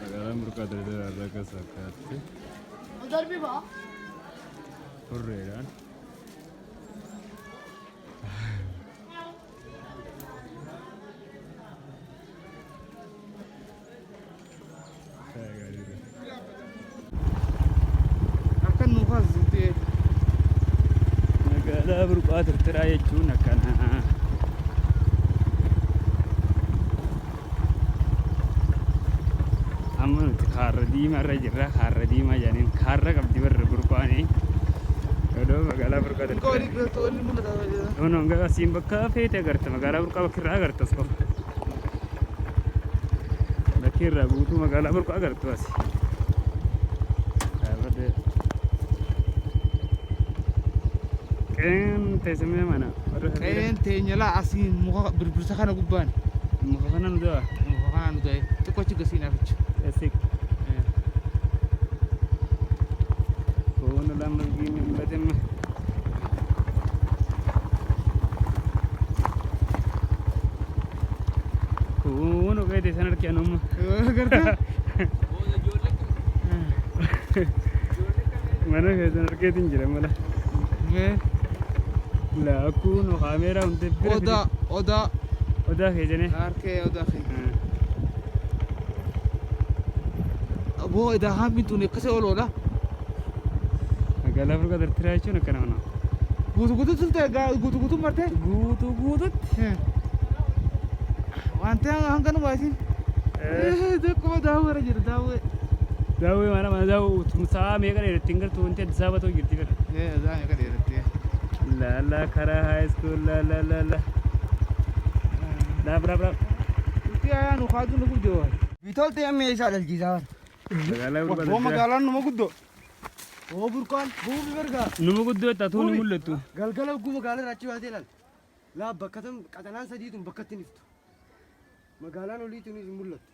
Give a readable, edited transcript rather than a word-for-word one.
Magaalaan burqaa daldala irraa keessa akkaatti hurreedhaan Akan nuufas ta'e magaalaa burqaa tirtiraa jechuun akkana. Amma nuti kaarra diimaa irra jirra. Kaarra diimaa jedhaniin kaarra qabdi barra burqaanii. Odoo magaalaa burqaa tirtiraa. qorii biqiltoonni mul'ata. Ono hanga asiin bakka feete agarta. Magaalaa burqaa bakka irraa agartas qofa. Bakki irraa guutuu magaalaa burqaa agartu asi. Qeen teessamee mana. Qeen teenyalaa asiin muka birbirsa kana gubbaan. Muka kana nu da'a. Muka kana nu ta'e xiqqoochi gasiin haficha. Esik. Kono lama gini mul'ate amma. Kono feete san harki anuma. Agartaa? Mana keessan harkeetiin jira mala. La kuno kamera hunde bira. Odaa keessanii. harkee odaa kee. Aboo edaa hamituun akkasii ooloodha. Magaalaa burqaa tirtiraa jechuun akkana mana. Guutuu ta'e guutuu martee. Guutuutti. Wanti hanganuma isin. Akkuma daawwara jira daawwee. Daawwee mana daawwee tumsaa meeqa dheeratti hin gartuu wanti Addis Ababa ta'u jirti bara. Zaa meeqa dheerattee. La karaa high school la. Bravo. Itti ayaan ukaatu nu guddoo. Bitolte ammee isaa dhalchiisaa. Magaalaan numa guddoo. Burqaan buufi bergaa. Numa guddoo tatuu ni mul'attu. Galgala guma magaalaa achi baatee laal. Laa bakka qaxanaan sadiituun bakka itti niftu. Magaalaan oliituunis mul'attu.